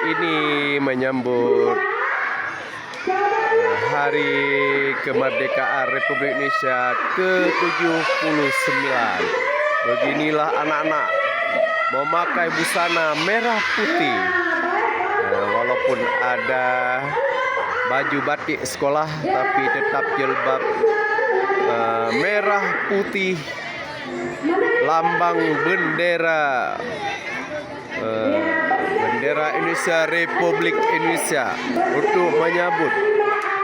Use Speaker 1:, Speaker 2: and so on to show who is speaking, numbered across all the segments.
Speaker 1: ini menyambut Hari Kemerdekaan Republik Indonesia ke-79. Beginilah anak-anak memakai busana merah putih. Walaupun ada baju batik sekolah, tapi tetap jilbab merah putih, lambang bendera Indonesia, Republik Indonesia, untuk menyambut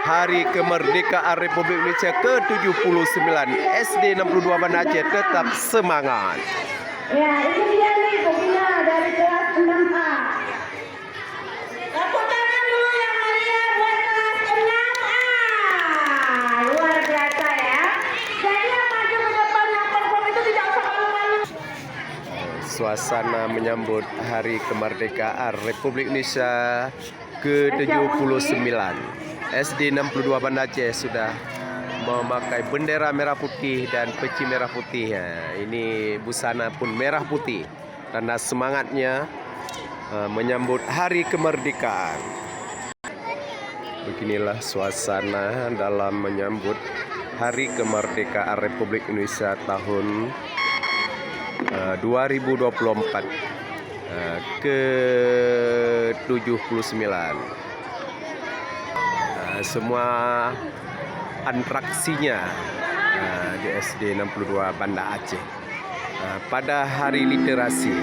Speaker 1: Hari Kemerdekaan Republik Indonesia ke-79. SD 62 Banda Aceh tetap semangat.
Speaker 2: Ya, ini dia nih kopinya dari kelas 6A. Tepuk tangan dulu yang meriah buat kelas 6A. Luar biasa ya. Jadi yang maju ke depan yang perform itu tidak usah malu-malu.
Speaker 1: Suasana menyambut Hari Kemerdekaan Republik Indonesia ke-79. SD 62 Banda Aceh sudah memakai bendera merah putih dan peci merah putih. Ini busana pun merah putih, tanda semangatnya menyambut Hari Kemerdekaan. Beginilah suasana dalam menyambut Hari Kemerdekaan Republik Indonesia tahun 2024 ke-79. Semua atraksinya di SD 62 Banda Aceh pada Hari Literasi.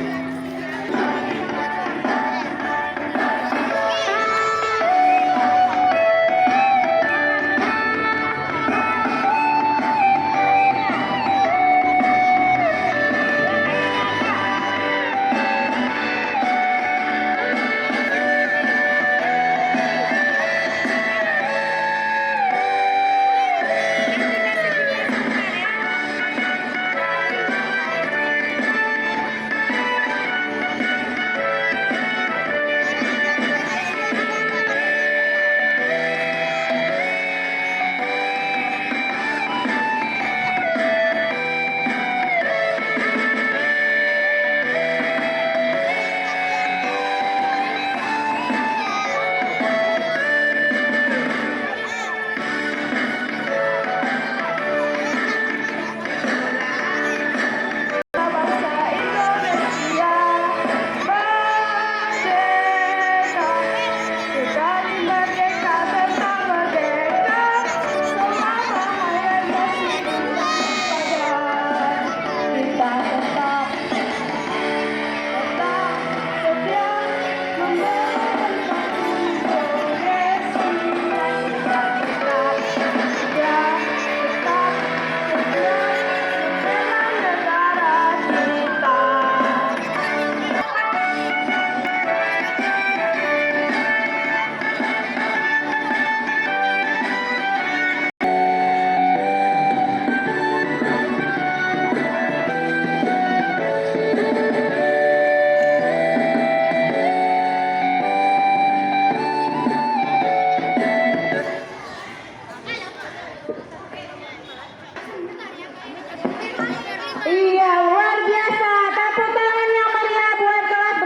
Speaker 2: Iya, luar biasa. Tepuk tangan yang meriah buat kelas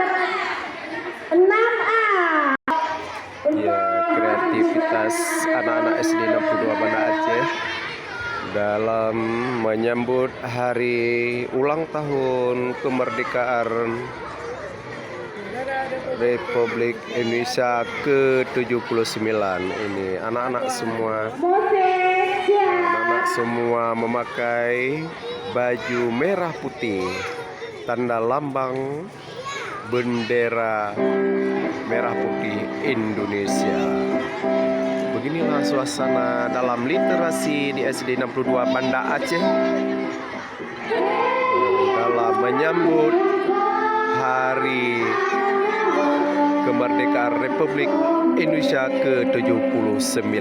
Speaker 2: 6A.
Speaker 1: Ya, kreativitas anak-anak SD 62 Banda Aceh dalam menyambut hari ulang tahun kemerdekaan Republik Indonesia ke-79 ini. Anak-anak semua memakai baju merah putih, tanda lambang bendera merah putih Indonesia. Beginilah suasana dalam literasi di SD 62 Banda Aceh dalam menyambut Hari Kemerdekaan Republik Indonesia ke-79.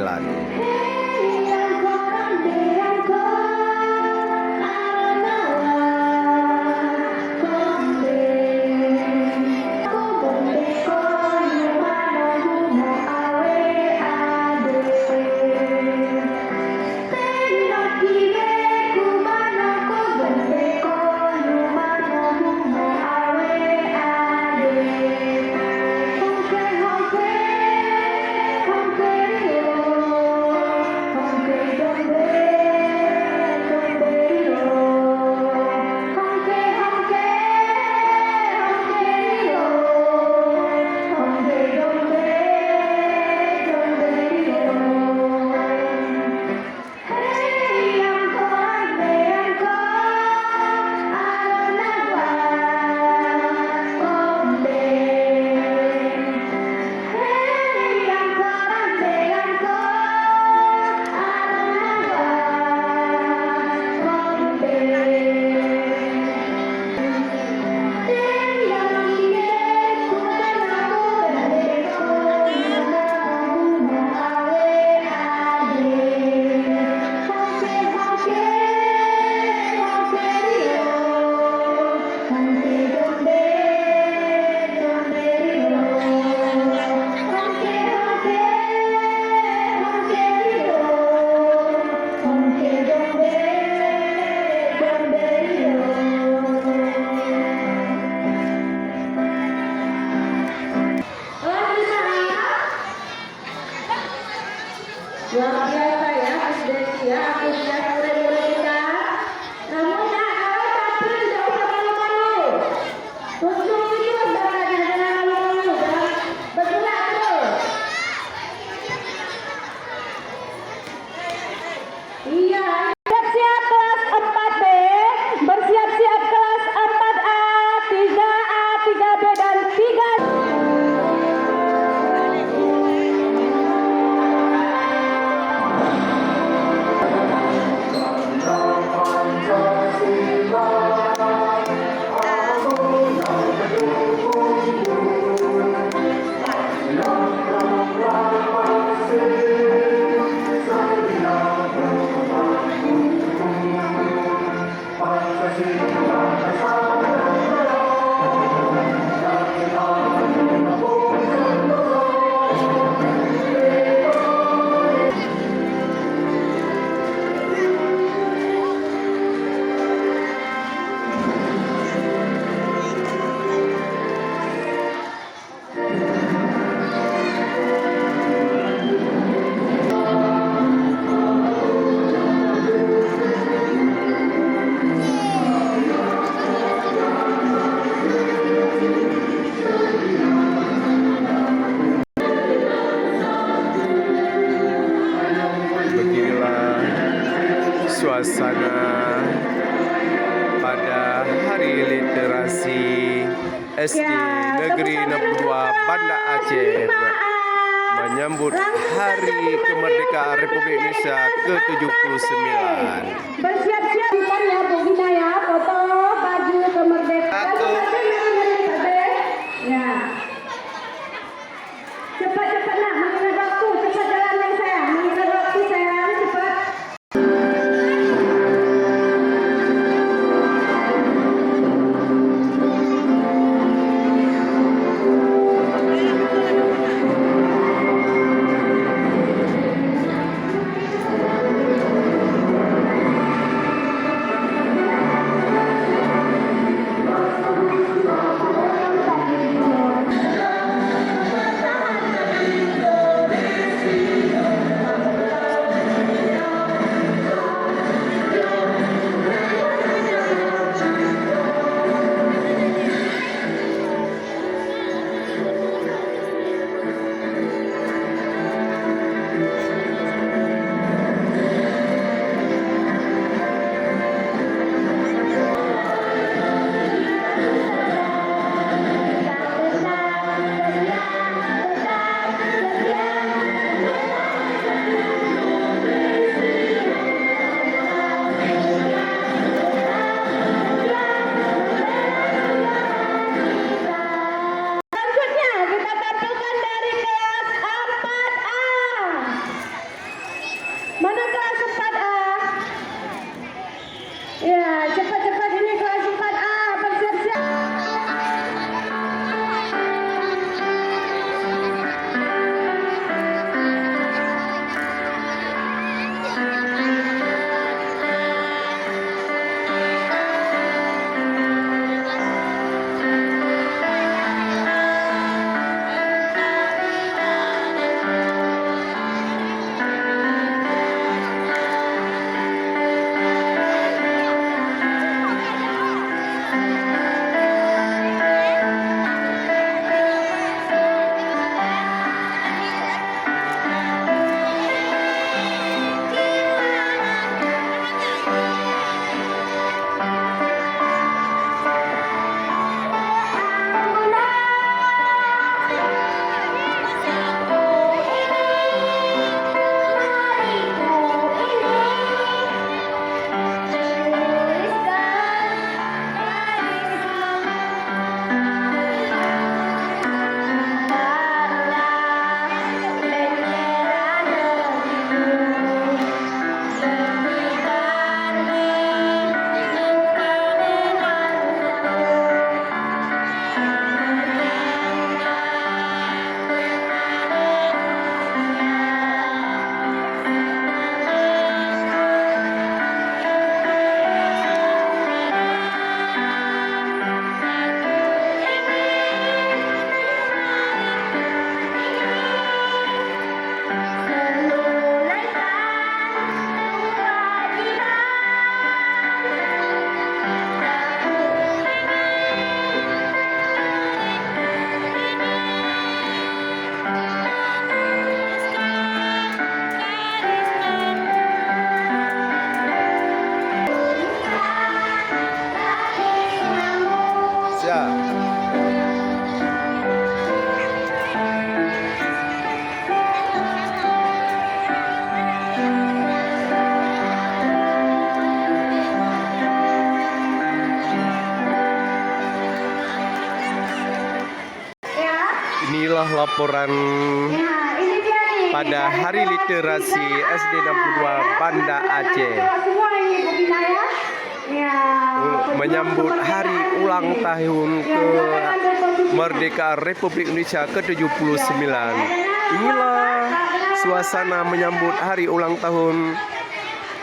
Speaker 1: Beginilah suasana pada Hari Literasi SD Negeri 62 Banda Aceh menyambut Hari Kemerdekaan Republik Indonesia ke-79.
Speaker 2: Bersiap-siap kan ya Bu Gina ya, foto baju kemerdekaan. Ya. Cepat-cepat nak, mengingat waktu, cepat jalan yang sayang, mengingat waktu sayang, cepat. Selanjutnya kita tampilkan dari kelas 4A. Mana kelas 4A? Ya, cepat-cepat ini kelas 4A bersiap-siap.
Speaker 1: Inilah laporan
Speaker 2: Ya, ini dia nih.
Speaker 1: pada Hari Literasi SD 62 Banda Aceh.
Speaker 2: Semua ini Bu Gina ya. Ya,
Speaker 1: menyambut hari ulang tahun kemerdekaan Republik Indonesia ke-79. Inilah suasana menyambut hari ulang tahun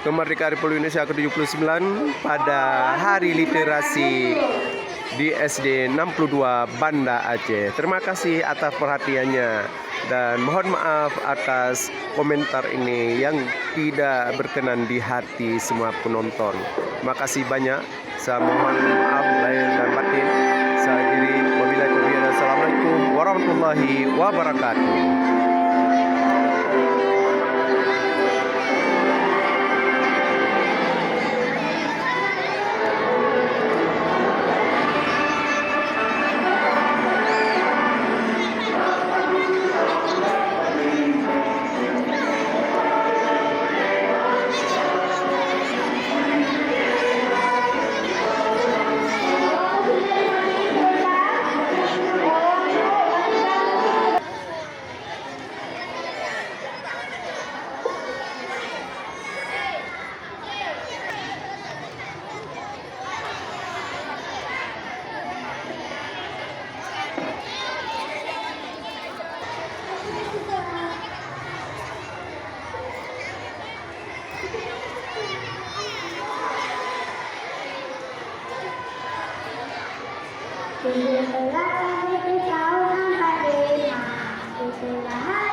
Speaker 1: kemerdekaan Republik Indonesia ke-79 pada Hari Literasi di SD 62 Banda Aceh. Terima kasih atas perhatiannya dan mohon maaf atas komentar ini yang tidak berkenan di hati semua penonton. Terima kasih banyak. Saya mohon maaf lahir dan batin. Saya akhiri wabillahi taufiq. Assalamualaikum warahmatullahi wabarakatuh.
Speaker 2: Itulah hari tahun hari, itulah hari